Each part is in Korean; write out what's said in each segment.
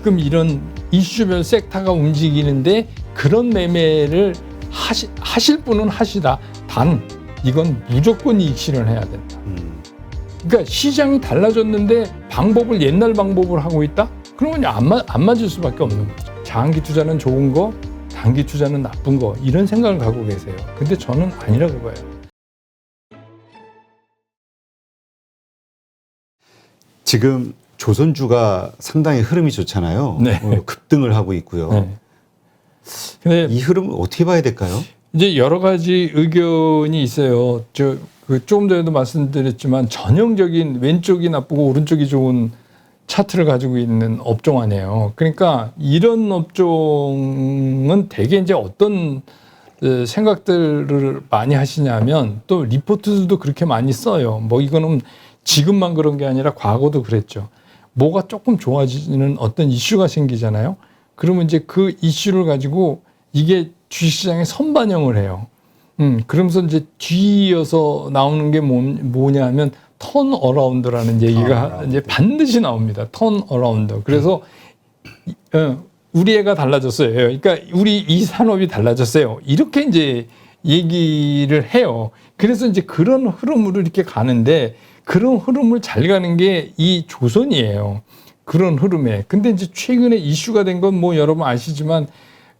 가끔 이런 이슈별 섹터가 움직이는데 그런 매매를 하실 분은 하시다. 단 이건 무조건 이익 실현해야 된다. 그러니까 시장이 달라졌는데 방법을 옛날 방법을 하고 있다? 그러면 안 맞을 수밖에 없는 거죠. 장기 투자는 좋은 거, 단기 투자는 나쁜 거 이런 생각을 갖고 계세요. 근데 저는 아니라고 봐요. 지금 조선주가 상당히 흐름이 좋잖아요. 네. 급등을 하고 있고요. 네. 근데 이 흐름을 어떻게 봐야 될까요? 이제 여러 가지 의견이 있어요. 조금 전에도 말씀드렸지만 전형적인 왼쪽이 나쁘고 오른쪽이 좋은 차트를 가지고 있는 업종 아니에요. 그러니까 이런 업종은 대개 이제 어떤 생각들을 많이 하시냐면 또 리포트들도 그렇게 많이 써요. 뭐 이거는 지금만 그런 게 아니라 과거도 그랬죠. 뭐가 조금 좋아지는 어떤 이슈가 생기잖아요. 그러면 이제 그 이슈를 가지고 이게 주식시장에 선반영을 해요. 그러면서 이제 뒤이어서 나오는 게 뭐냐 하면 턴 어라운드라는 얘기가 이제 반드시 나옵니다. 턴 어라운드. 그래서 우리 애가 달라졌어요. 그러니까 우리 이 산업이 달라졌어요. 이렇게 이제 얘기를 해요. 그래서 이제 그런 흐름으로 이렇게 가는데 그런 흐름을 잘 가는 게 이 조선이에요. 그런 흐름에. 근데 이제 최근에 이슈가 된 건 뭐 여러분 아시지만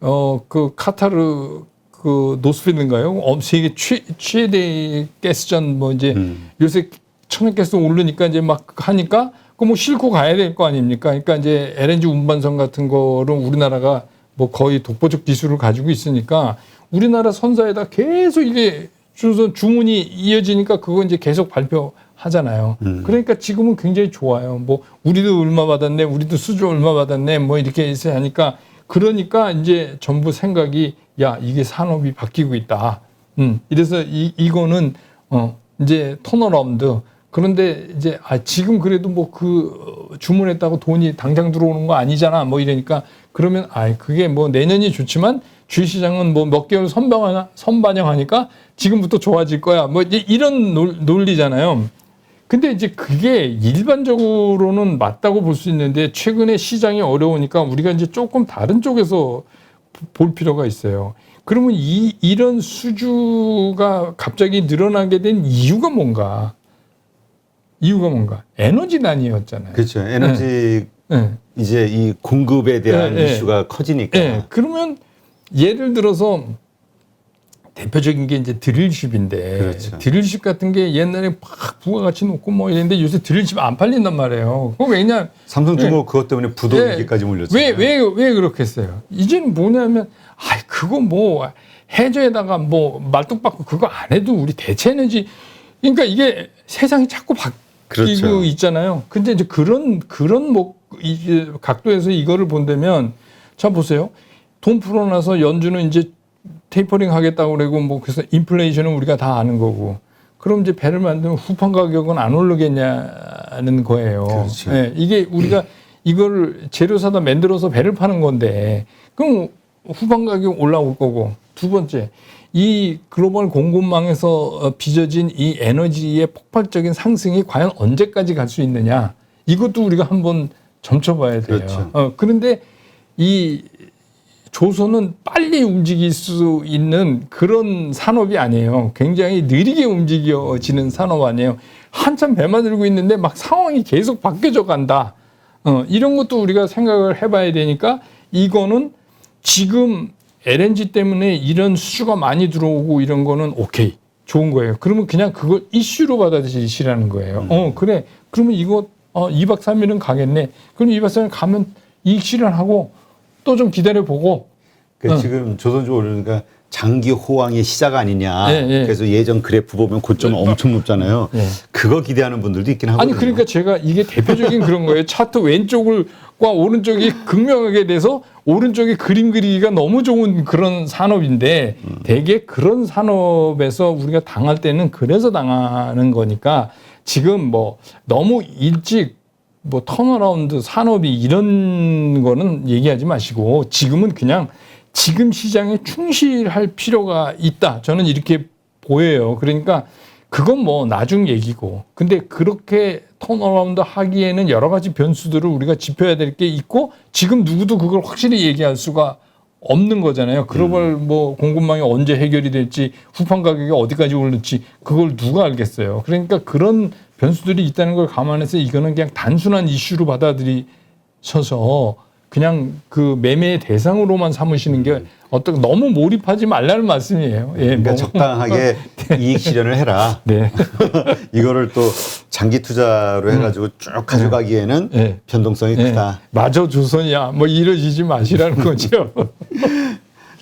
그 카타르 그 노스필드인가요? 세계 최대 가스전 뭐 이제 요새 천연가스 오르니까 이제 막 하니까 그 뭐 싣고 가야 될 거 아닙니까? 그러니까 이제 LNG 운반선 같은 거를 우리나라가 뭐 거의 독보적 기술을 가지고 있으니까 우리나라 선사에다 계속 이게 주문이 이어지니까 그거 이제 계속 발표하잖아요. 그러니까 지금은 굉장히 좋아요. 뭐 우리도 얼마 받았네, 우리도 수주 얼마 받았네, 뭐 이렇게 해서 하니까 그러니까 이제 전부 생각이 야 이게 산업이 바뀌고 있다. 이래서 이거는 이제 턴어라운드. 그런데 이제 지금 그래도 뭐 그 주문했다고 돈이 당장 들어오는 거 아니잖아. 뭐 이러니까 그러면 그게 뭐 내년이 좋지만 주식시장은 뭐 몇 개월 선반영하니까 지금부터 좋아질 거야. 뭐 이제 이런 논리잖아요. 근데 이제 그게 일반적으로는 맞다고 볼 수 있는데 최근에 시장이 어려우니까 우리가 이제 조금 다른 쪽에서 볼 필요가 있어요. 그러면 이런 수주가 갑자기 늘어나게 된 이유가 뭔가? 에너지난이었잖아요. 그렇죠. 에너지 이제 이 공급에 대한 이슈가 커지니까. 그러면 예를 들어서 대표적인 게 이제 드릴십인데 그렇죠. 드릴십 같은 게 옛날에 막 부가가치 높고 뭐 이랬는데 요새 드릴십 안 팔린단 말이에요. 그거 왜냐? 삼성중공 그것 때문에 부도 위기까지 몰렸잖아요. 왜 그렇게 했어요? 이제는 뭐냐면 그거 뭐 해저에다가 뭐 말뚝박고 그거 안 해도 우리 대체 에너지 그러니까 이게 세상이 자꾸 바뀌고 그렇죠. 있잖아요. 근데 이제 그런 뭐 각도에서 이거를 본다면 자 보세요. 돈 풀어놔서 연준은 이제 테이퍼링 하겠다고 그러고 뭐 그래서 인플레이션은 우리가 다 아는 거고 그럼 이제 배를 만들면 후판 가격은 안 오르겠냐는 거예요. 그렇죠. 네, 이게 우리가 이걸 재료 사다 만들어서 배를 파는 건데 그럼 후판 가격 올라올 거고 두 번째 이 글로벌 공급망에서 빚어진 이 에너지의 폭발적인 상승이 과연 언제까지 갈 수 있느냐 이것도 우리가 한번 점쳐봐야 돼요. 그렇죠. 그런데 이 조선은 빨리 움직일 수 있는 그런 산업이 아니에요. 굉장히 느리게 움직여지는 산업 아니에요. 한참 배만 들고 있는데 막 상황이 계속 바뀌어져 간다. 이런 것도 우리가 생각을 해봐야 되니까 이거는 지금 LNG 때문에 이런 수주가 많이 들어오고 이런 거는 오케이. 좋은 거예요. 그러면 그냥 그걸 이슈로 받아들이시라는 거예요. 그래. 그러면 이거 2박 3일은 가겠네. 그럼 2박 3일 가면 이익 실현하고 또 좀 기다려보고. 지금 조선주 오르니까 장기 호황의 시작 아니냐. 그래서 예전 그래프 보면 고점 엄청 높잖아요. 그거 기대하는 분들도 있긴 하거든요. 아니 그러니까 제가 이게 대표적인 그런 거예요. 차트 왼쪽과 오른쪽이 극명하게 돼서 오른쪽에 그림 그리기가 너무 좋은 그런 산업인데 대개 그런 산업에서 우리가 당할 때는 그래서 당하는 거니까 지금 뭐 너무 일찍 뭐 턴어라운드 산업이 이런 거는 얘기하지 마시고 지금은 그냥 지금 시장에 충실할 필요가 있다. 저는 이렇게 보여요. 그러니까 그건 뭐 나중 얘기고. 근데 그렇게 턴어라운드 하기에는 여러 가지 변수들을 우리가 짚어야 될 게 있고 지금 누구도 그걸 확실히 얘기할 수가 없는 거잖아요. 글로벌 뭐 공급망이 언제 해결이 될지 후판 가격이 어디까지 오를지 그걸 누가 알겠어요. 그러니까 그런 변수들이 있다는 걸 감안해서 이거는 그냥 단순한 이슈로 받아들이셔서 그냥 그 매매의 대상으로만 삼으시는 게 어떤 너무 몰입하지 말라는 말씀이에요. 예, 그러니까 뭐. 적당하게 이익 실현을 해라. 네. 이거를 또 장기 투자로 해가지고 쭉 가져가기에는 네. 변동성이 네. 크다. 마저 조선이야. 뭐 이러지지 마시라는 거죠.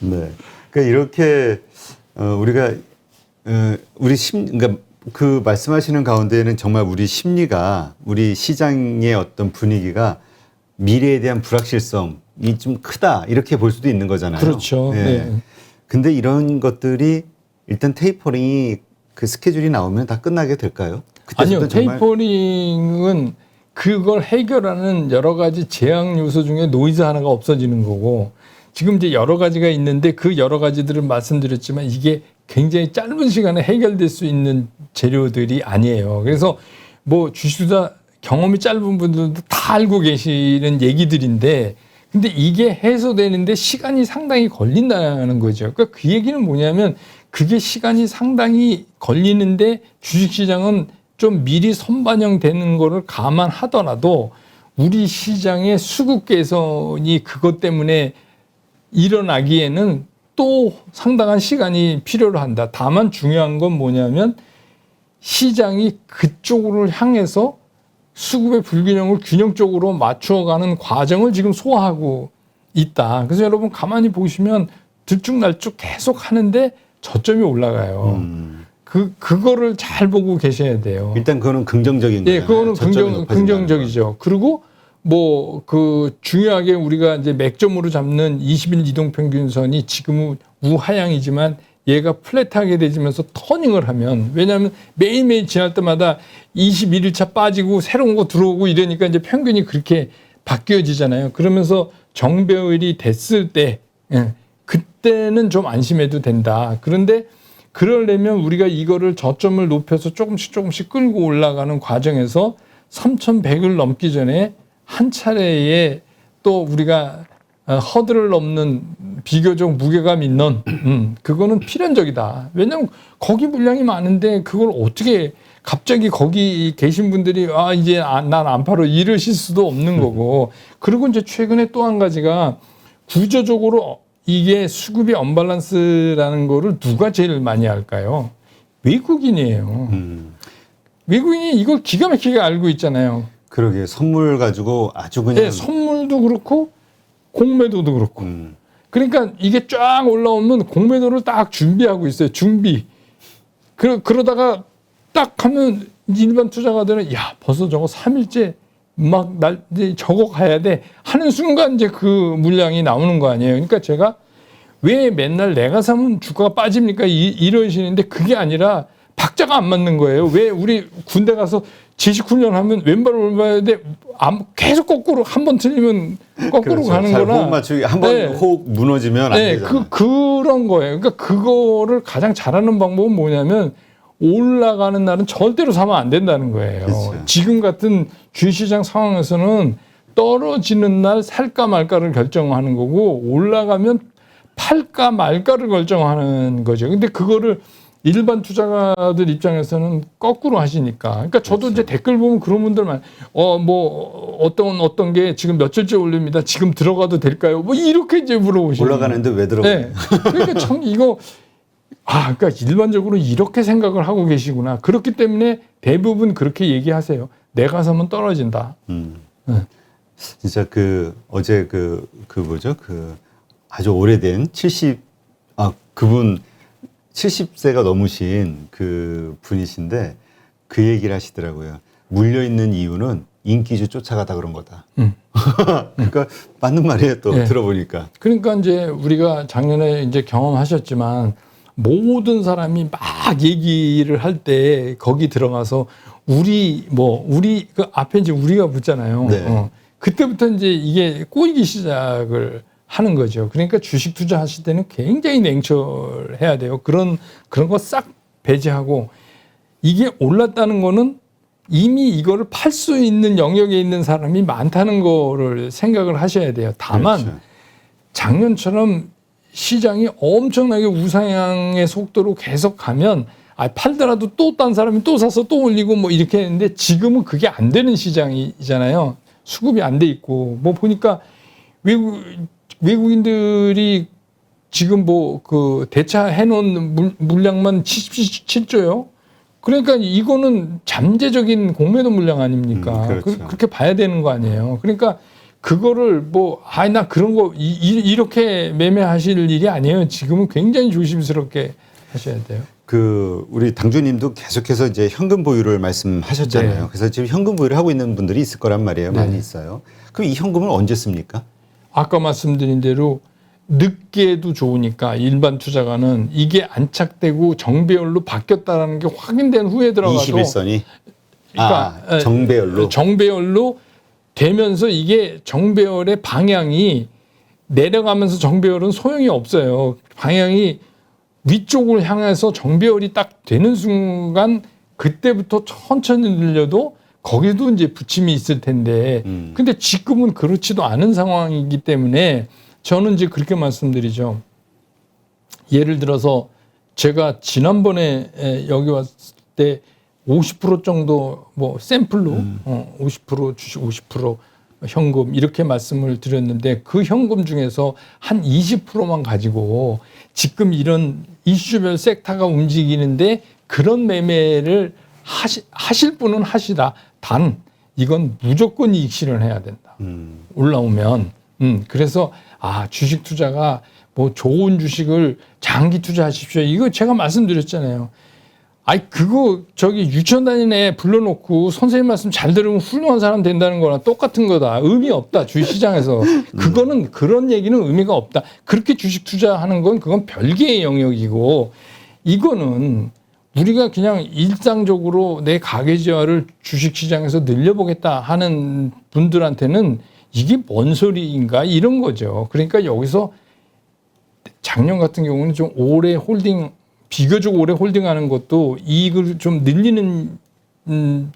네. 그러니까 이렇게 우리가 그러니까 그 말씀하시는 가운데에는 정말 우리 심리가 우리 시장의 어떤 분위기가 미래에 대한 불확실성이 좀 크다 이렇게 볼 수도 있는 거잖아요. 그렇죠. 네. 네. 근데 이런 것들이 일단 테이퍼링이 그 스케줄이 나오면 다 끝나게 될까요? 아니요. 정말... 테이퍼링은 그걸 해결하는 여러 가지 제약 요소 중에 노이즈 하나가 없어지는 거고 지금 이제 여러 가지가 있는데 그 여러 가지들을 말씀드렸지만 이게 굉장히 짧은 시간에 해결될 수 있는 재료들이 아니에요. 그래서 뭐 주식투자 경험이 짧은 분들도 다 알고 계시는 얘기들인데 근데 이게 해소되는데 시간이 상당히 걸린다는 거죠. 그러니까 그 얘기는 뭐냐면 그게 시간이 상당히 걸리는데 주식시장은 좀 미리 선반영되는 거를 감안하더라도 우리 시장의 수급 개선이 그것 때문에 일어나기에는 또 상당한 시간이 필요로 한다. 다만 중요한 건 뭐냐면 시장이 그쪽으로 향해서 수급의 불균형을 균형적으로 맞추어가는 과정을 지금 소화하고 있다. 그래서 여러분 가만히 보시면 들쭉날쭉 계속 하는데 저점이 올라가요. 그거를 잘 보고 계셔야 돼요. 일단 그거는 긍정적인 거예요. 예, 그거는 긍정적이죠. 그리고 뭐 그 중요하게 우리가 이제 맥점으로 잡는 20일 이동 평균선이 지금은 우하향이지만 얘가 플랫하게 되면서 터닝을 하면 왜냐하면 매일매일 지날 때마다 21일차 빠지고 새로운 거 들어오고 이러니까 이제 평균이 그렇게 바뀌어지잖아요. 그러면서 정배율이 됐을 때 그때는 좀 안심해도 된다. 그런데 그러려면 우리가 이거를 저점을 높여서 조금씩 끌고 올라가는 과정에서 3,100을 넘기 전에 한 차례에 또 우리가 허들을 넘는 비교적 무게감 있는 그거는 필연적이다. 왜냐하면 거기 물량이 많은데 그걸 어떻게 갑자기 거기 계신 분들이 이제 난 안 팔아 이러실 수도 없는 거고. 그리고 이제 최근에 또 한 가지가 구조적으로 이게 수급이 언밸런스라는 거를 누가 제일 많이 할까요? 외국인이에요. 외국인이 이걸 기가 막히게 알고 있잖아요. 그러게 선물 가지고 아주 그냥 네, 선물도 그렇고 공매도도 그렇고. 그러니까 이게 쫙 올라오면 공매도를 딱 준비하고 있어요. 준비. 그러다가 딱 하면 일반 투자가들은 야 벌써 저거 3일째 막 저거 가야 돼 하는 순간 이제 그 물량이 나오는 거 아니에요. 그러니까 제가 왜 맨날 내가 사면 주가가 빠집니까 이러시는데 그게 아니라 박자가 안 맞는 거예요. 왜 우리 군대 가서 지식 훈련하면 왼발을 올려야 돼 계속 거꾸로 한 번 틀리면 거꾸로 그렇죠. 가는 거나 호흡 맞추기 한 번 호흡 무너지면 안 되잖아요. 그런 거예요. 그러니까 그거를 가장 잘하는 방법은 뭐냐면 올라가는 날은 절대로 사면 안 된다는 거예요. 그렇죠. 지금 같은 주식시장 상황에서는 떨어지는 날 살까 말까를 결정하는 거고 올라가면 팔까 말까를 결정하는 거죠. 근데 그거를 일반 투자가들 입장에서는 거꾸로 하시니까. 그러니까 저도 그렇죠. 이제 댓글 보면 그런 분들만 뭐 어떤 게 지금 며칠째 올립니다. 지금 들어가도 될까요? 뭐 이렇게 이제 물어보시는. 올라가는데 왜 들어가요? 네. 그러니까 참 이거 그러니까 일반적으로 이렇게 생각을 하고 계시구나. 그렇기 때문에 대부분 그렇게 얘기하세요. 내가 사면 떨어진다. 네. 진짜 어제 뭐죠? 아주 오래된 그분 70세가 넘으신 그 분이신데 그 얘기를 하시더라고요. 물려있는 이유는 인기주 쫓아가다 그런 거다. 그러니까 맞는 말이에요. 또 들어보니까. 그러니까 이제 우리가 작년에 이제 경험하셨지만 모든 사람이 막 얘기를 할 때 거기 들어가서 우리 그 앞에 이제 우리가 붙잖아요. 네. 그때부터 이제 이게 꼬이기 시작을 하는 거죠. 그러니까 주식 투자하실 때는 굉장히 냉철해야 돼요. 그런 거 싹 배제하고 이게 올랐다는 거는 이미 이거를 팔 수 있는 영역에 있는 사람이 많다는 거를 생각을 하셔야 돼요. 다만 그렇죠. 작년처럼 시장이 엄청나게 우상향의 속도로 계속 가면 팔더라도 또 딴 사람이 또 사서 또 올리고 뭐 이렇게 했는데 지금은 그게 안 되는 시장이잖아요. 수급이 안 돼 있고 뭐 보니까 외국인들이 지금 뭐 그 대차해 놓은 물량만 77조요. 그러니까 이거는 잠재적인 공매도 물량 아닙니까? 그렇죠. 그렇게 봐야 되는 거 아니에요. 그러니까 그거를 뭐 나 그런 거 이렇게 매매하실 일이 아니에요. 지금은 굉장히 조심스럽게 하셔야 돼요. 우리 당주님도 계속해서 이제 현금 보유를 말씀하셨잖아요. 네. 그래서 지금 현금 보유를 하고 있는 분들이 있을 거란 말이에요. 네. 많이 있어요. 그럼 이 현금을 언제 씁니까? 아까 말씀드린 대로 늦게도 좋으니까 일반 투자가는 이게 안착되고 정배열로 바뀌었다라는 게 확인된 후에 들어가도 21선이 그러니까 정배열로 정배열로 되면서 이게 정배열의 방향이 내려가면서 정배열은 소용이 없어요. 방향이 위쪽을 향해서 정배열이 딱 되는 순간 그때부터 천천히 늘려도 거기도 이제 부침이 있을 텐데 근데 지금은 그렇지도 않은 상황이기 때문에 저는 이제 그렇게 말씀드리죠. 예를 들어서 제가 지난번에 여기 왔을 때 50% 정도 뭐 샘플로 50% 주식 50% 현금 이렇게 말씀을 드렸는데 그 현금 중에서 한 20%만 가지고 지금 이런 이슈별 섹터가 움직이는데 그런 매매를 하실 분은 하시다. 단 이건 무조건 이익 실현해야 된다. 올라오면 그래서 주식 투자가 뭐 좋은 주식을 장기 투자하십시오. 이거 제가 말씀드렸잖아요. 그거 유치원 다니는 애 불러놓고 선생님 말씀 잘 들으면 훌륭한 사람 된다는 거랑 똑같은 거다. 의미 없다. 주식시장에서. 그거는 그런 얘기는 의미가 없다. 그렇게 주식 투자하는 건 그건 별개의 영역이고 이거는 우리가 그냥 일상적으로 내 가계지화를 주식시장에서 늘려보겠다 하는 분들한테는 이게 뭔 소리인가 이런 거죠. 그러니까 여기서 작년 같은 경우는 좀 오래 비교적 오래 홀딩하는 것도 이익을 좀 늘리는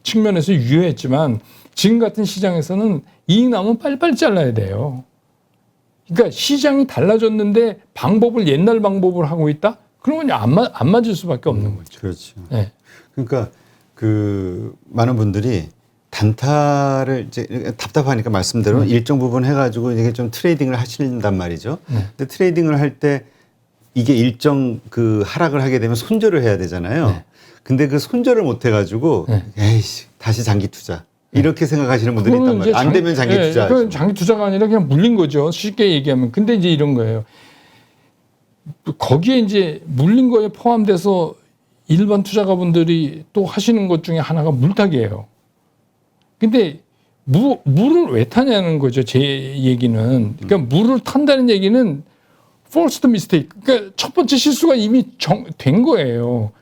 측면에서 유효했지만 지금 같은 시장에서는 이익 나면 빨리빨리 잘라야 돼요. 그러니까 시장이 달라졌는데 방법을 옛날 방법을 하고 있다? 그러면 안 맞을 수밖에 없는 거죠. 그렇죠. 네. 그러니까 많은 분들이 단타를 이제 답답하니까 말씀대로 일정 부분 해가지고 이게 좀 트레이딩을 하신단 말이죠. 근데 트레이딩을 할 때 이게 일정 하락을 하게 되면 손절을 해야 되잖아요. 네. 근데 그 손절을 못 해가지고 에이씨 다시 장기 투자 이렇게 생각하시는 분들이 있단 말이에요. 안 되면 장기 투자. 그건 장기 투자가 아니라 그냥 물린 거죠. 쉽게 얘기하면. 근데 이제 이런 거예요. 거기에 이제 물린 거에 포함돼서 일반 투자가분들이 또 하시는 것 중에 하나가 물타기예요. 근데 물을 왜 타냐는 거죠. 제 얘기는. 그러니까 물을 탄다는 얘기는 first mistake. 그러니까 첫 번째 실수가 이미 된 거예요.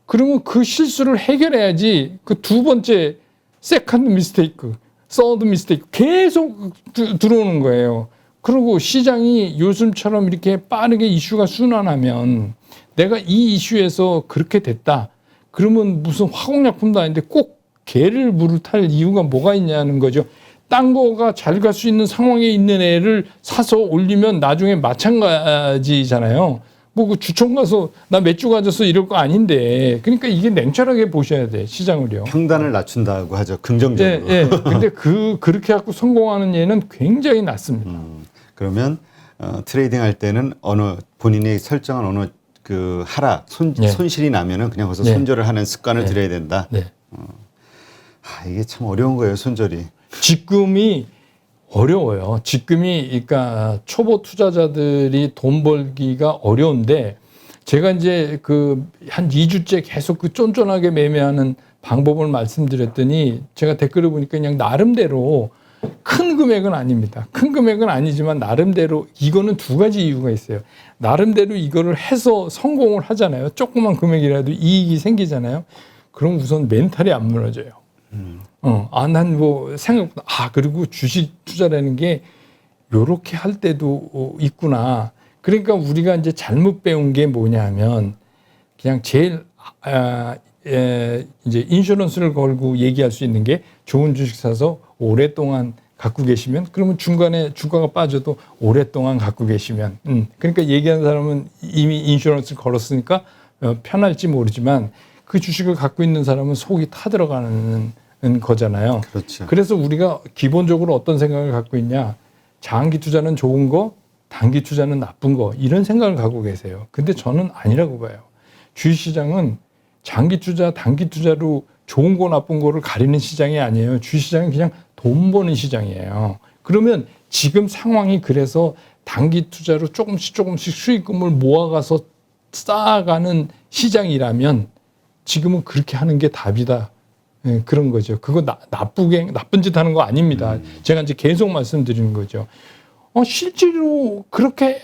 그러면 그 실수를 해결해야지 그 두 번째 second mistake, third mistake 계속 들어오는 거예요. 그리고 시장이 요즘처럼 이렇게 빠르게 이슈가 순환하면 내가 이 이슈에서 그렇게 됐다. 그러면 무슨 화공약품도 아닌데 꼭 개를 물을 탈 이유가 뭐가 있냐는 거죠. 딴 거가 잘 갈 수 있는 상황에 있는 애를 사서 올리면 나중에 마찬가지잖아요. 뭐 그 주총 가서 나 맥주 가져서 이럴 거 아닌데. 그러니까 이게 냉철하게 보셔야 돼, 시장을요. 평단을 낮춘다고 하죠. 긍정적으로. 예, 예. 근데 그렇게 갖고 성공하는 예는 굉장히 낮습니다. 그러면 트레이딩 할 때는 본인이 설정한 어느 하락, 손실이 나면은 그냥 거기서 손절을 하는 습관을 들여야 된다. 네. 이게 참 어려운 거예요, 손절이. 직금이 어려워요. 직금이 그러니까 초보 투자자들이 돈 벌기가 어려운데 제가 이제 한 2주째 계속 쫀쫀하게 매매하는 방법을 말씀드렸더니 제가 댓글을 보니까 그냥 나름대로 큰 금액은 아닙니다. 큰 금액은 아니지만 나름대로 이거는 두 가지 이유가 있어요. 나름대로 이거를 해서 성공을 하잖아요. 조그만 금액이라도 이익이 생기잖아요. 그럼 우선 멘탈이 안 무너져요. 난 뭐 생각보다 그리고 주식 투자라는 게 요렇게 할 때도 있구나. 그러니까 우리가 이제 잘못 배운 게 뭐냐면 그냥 제일 이제 인슈런스를 걸고 얘기할 수 있는 게 좋은 주식 사서 오랫동안 갖고 계시면 그러면 중간에 주가가 빠져도 오랫동안 갖고 계시면 그러니까 얘기하는 사람은 이미 인슈런스를 걸었으니까 편할지 모르지만 그 주식을 갖고 있는 사람은 속이 타들어가는 거잖아요. 그렇죠. 그래서 우리가 기본적으로 어떤 생각을 갖고 있냐. 장기 투자는 좋은 거, 단기 투자는 나쁜 거 이런 생각을 갖고 계세요. 근데 저는 아니라고 봐요. 주식시장은 장기 투자, 단기 투자로 좋은 거 나쁜 거를 가리는 시장이 아니에요. 주식시장은 그냥 돈 버는 시장이에요. 그러면 지금 상황이 그래서 단기 투자로 조금씩 수익금을 모아가서 쌓아가는 시장이라면 지금은 그렇게 하는 게 답이다. 예, 그런 거죠. 그거 나쁜 짓 하는 거 아닙니다. 제가 이제 계속 말씀드리는 거죠. 실제로 그렇게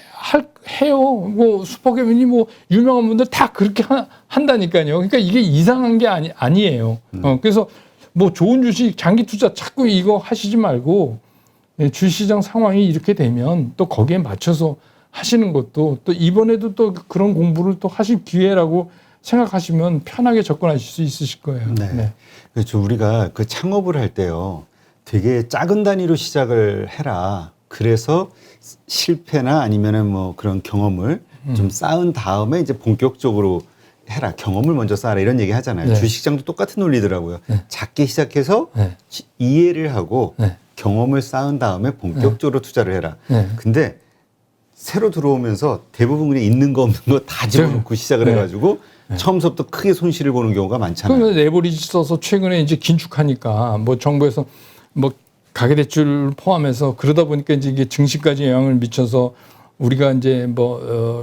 해요. 뭐 슈퍼개미니 뭐 유명한 분들 다 그렇게 한다니까요. 그러니까 이게 이상한 게 아니에요. 그래서 뭐 좋은 주식 장기 투자 자꾸 이거 하시지 말고 주시장 상황이 이렇게 되면 또 거기에 맞춰서 하시는 것도 또 이번에도 또 그런 공부를 또 하실 기회라고 생각하시면 편하게 접근하실 수 있으실 거예요. 네. 네. 그렇죠. 우리가 그 창업을 할 때요. 되게 작은 단위로 시작을 해라. 그래서 실패나 아니면은 뭐 그런 경험을 좀 쌓은 다음에 이제 본격적으로 해라. 경험을 먼저 쌓아라. 이런 얘기 하잖아요. 네. 주식장도 똑같은 논리더라고요. 네. 작게 시작해서 네. 이해를 하고 네. 경험을 쌓은 다음에 본격적으로 투자를 해라. 네. 근데 새로 들어오면서 대부분 그냥 있는 거 없는 거 다 집어넣고 시작을 네. 해가지고 처음부터 크게 손실을 보는 경우가 많잖아요. 그러면 레버리지 써서 최근에 이제 긴축하니까 뭐 정부에서 뭐 가계대출 포함해서 그러다 보니까 이제 이게 증시까지 영향을 미쳐서 우리가 이제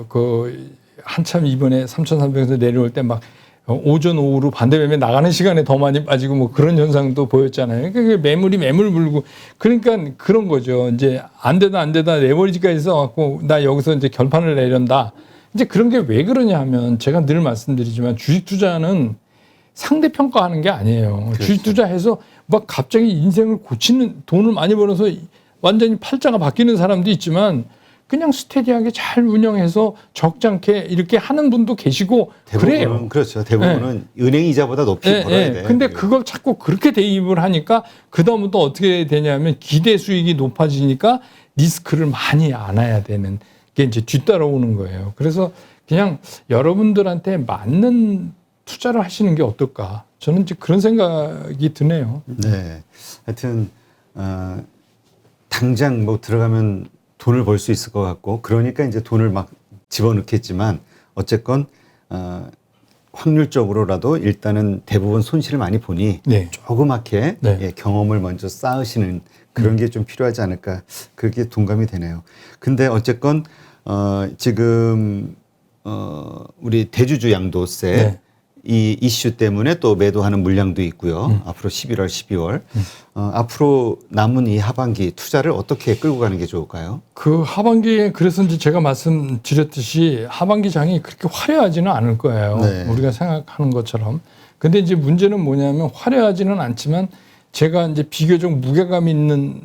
그 한참 이번에 3,300에서 내려올 때 막 오전 오후로 반대 매매 나가는 시간에 더 많이 빠지고 뭐 그런 현상도 보였잖아요. 그러니까 매물이 매물 불고 그러니까 그런 거죠. 이제 안 되다 레버리지까지 써갖고 나 여기서 이제 결판을 내련다. 이제 그런 게 왜 그러냐 하면 제가 늘 말씀드리지만 주식 투자는 상대 평가하는 게 아니에요. 그렇죠. 주식 투자해서 막 갑자기 인생을 고치는 돈을 많이 벌어서 완전히 팔자가 바뀌는 사람도 있지만 그냥 스테디하게 잘 운영해서 적잖게 이렇게 하는 분도 계시고 대부분은 그래요. 그렇죠. 대부분은 은행 이자보다 높이 벌어야 돼. 근데 그걸 자꾸 그렇게 대입을 하니까 그다음부터 어떻게 되냐면 기대 수익이 높아지니까 리스크를 많이 안아야 되는 게 이제 뒤따라오는 거예요. 그래서 그냥 여러분들한테 맞는 투자를 하시는 게 어떨까? 저는 이제 그런 생각이 드네요. 네. 하여튼 당장 뭐 들어가면 돈을 벌 수 있을 것 같고 그러니까 이제 돈을 막 집어넣겠지만 어쨌건 확률적으로라도 일단은 대부분 손실을 많이 보니 네. 조그맣게 네. 예, 경험을 먼저 쌓으시는 그런 게 좀 필요하지 않을까 그렇게 동감이 되네요. 근데 어쨌건 지금 우리 대주주 양도세 네. 이 이슈 때문에 또 매도하는 물량도 있고요. 앞으로 11월, 12월 앞으로 남은 이 하반기 투자를 어떻게 끌고 가는 게 좋을까요? 그 하반기에 그래서 이제 제가 말씀드렸듯이 하반기 장이 그렇게 화려하지는 않을 거예요. 네. 우리가 생각하는 것처럼. 근데 이제 문제는 뭐냐면 화려하지는 않지만 제가 이제 비교적 무게감 있는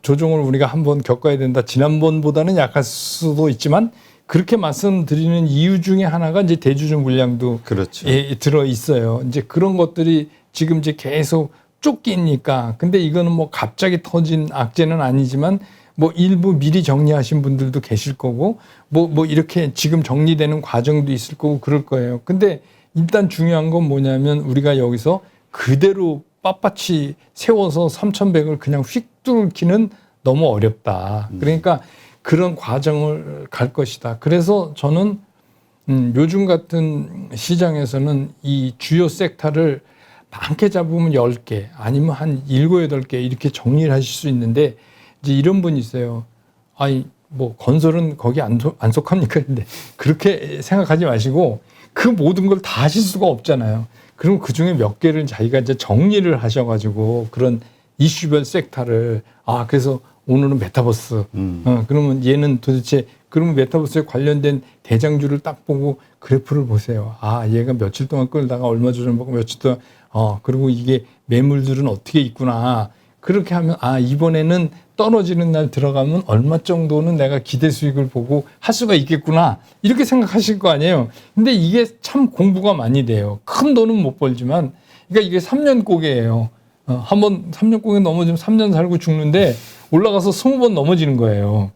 조정을 우리가 한번 겪어야 된다. 지난번보다는 약할 수도 있지만 그렇게 말씀드리는 이유 중에 하나가 이제 대주주 물량도 그렇죠. 들어 있어요. 이제 그런 것들이 지금 이제 계속 쫓기니까. 근데 이거는 뭐 갑자기 터진 악재는 아니지만 뭐 일부 미리 정리하신 분들도 계실 거고 뭐 이렇게 지금 정리되는 과정도 있을 거고 그럴 거예요. 근데 일단 중요한 건 뭐냐면 우리가 여기서 그대로 빳빳이 세워서 3,100을 그냥 휙 뚫기는 너무 어렵다. 그러니까 그런 과정을 갈 것이다. 그래서 저는 요즘 같은 시장에서는 이 주요 섹터를 많게 잡으면 10개 아니면 한 7, 8개 이렇게 정리를 하실 수 있는데 이제 이런 분이 있어요. 아니 뭐 건설은 거기 안 속합니까? 근데 그렇게 생각하지 마시고 그 모든 걸 다 하실 수가 없잖아요. 그럼 그중에 몇 개를 자기가 이제 정리를 하셔가지고 그런 이슈별 섹터를 그래서 오늘은 메타버스. 그러면 얘는 도대체 그러면 메타버스에 관련된 대장주를 딱 보고 그래프를 보세요. 얘가 며칠 동안 끌다가 얼마 조정받고 며칠 동안 그리고 이게 매물들은 어떻게 있구나. 그렇게 하면 이번에는 떨어지는 날 들어가면 얼마 정도는 내가 기대 수익을 보고 할 수가 있겠구나 이렇게 생각하실 거 아니에요. 근데 이게 참 공부가 많이 돼요. 큰 돈은 못 벌지만 그러니까 이게 3년 고개예요. 한번 3년 고개 넘어지면 3년 살고 죽는데 올라가서 20번 넘어지는 거예요.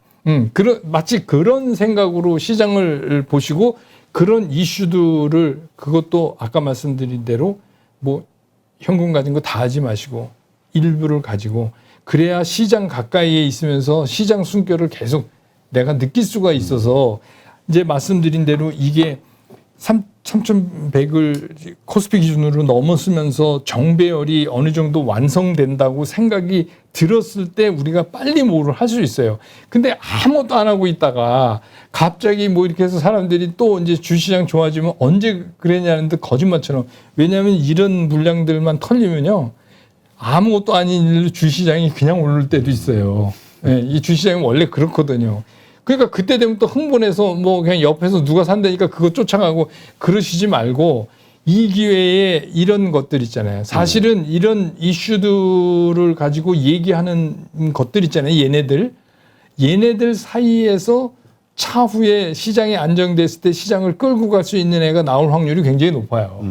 마치 그런 생각으로 시장을 보시고 그런 이슈들을 그것도 아까 말씀드린 대로 뭐 현금 가진 거 다 하지 마시고 일부를 가지고 그래야 시장 가까이에 있으면서 시장 숨결을 계속 내가 느낄 수가 있어서 이제 말씀드린 대로 이게 3,100을 코스피 기준으로 넘었으면서 정배열이 어느 정도 완성된다고 생각이 들었을 때 우리가 빨리 뭐를 할 수 있어요. 근데 아무것도 안 하고 있다가 갑자기 뭐 이렇게 해서 사람들이 또 이제 주시장 좋아지면 언제 그랬냐는 듯 거짓말처럼 왜냐하면 이런 물량들만 털리면요. 아무것도 아닌 일로 주시장이 그냥 오를 때도 있어요. 예, 이 주시장이 원래 그렇거든요. 그러니까 그때 되면 또 흥분해서 뭐 그냥 옆에서 누가 산다니까 그거 쫓아가고 그러시지 말고 이 기회에 이런 것들 있잖아요. 사실은 이런 이슈들을 가지고 얘기하는 것들 있잖아요. 얘네들 사이에서 차후에 시장이 안정됐을 때 시장을 끌고 갈 수 있는 애가 나올 확률이 굉장히 높아요.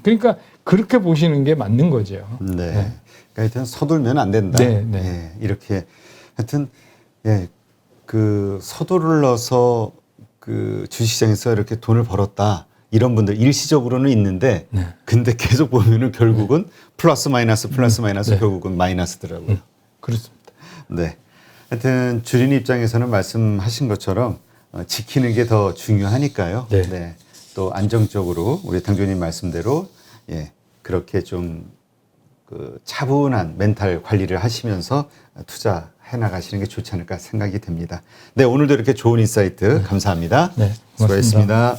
그러니까 그렇게 보시는 게 맞는 거죠. 네. 네. 그러니까 하여튼 서둘면 안 된다. 네, 네. 예, 이렇게 하여튼 그 서두를 넣어서 그 주식시장에서 이렇게 돈을 벌었다. 이런 분들 일시적으로는 있는데 네. 근데 계속 보면은 결국은 플러스 마이너스 네. 결국은 마이너스더라고요. 그렇습니다. 네. 하여튼 주린 입장에서는 말씀하신 것처럼 지키는 게 더 중요하니까요. 네. 네. 또 안정적으로 우리 당조님 말씀대로 그렇게 좀 그 차분한 멘탈 관리를 하시면서 투자해 나가시는 게 좋지 않을까 생각이 됩니다. 네, 오늘도 이렇게 좋은 인사이트 감사합니다. 네, 고맙습니다. 수고하셨습니다.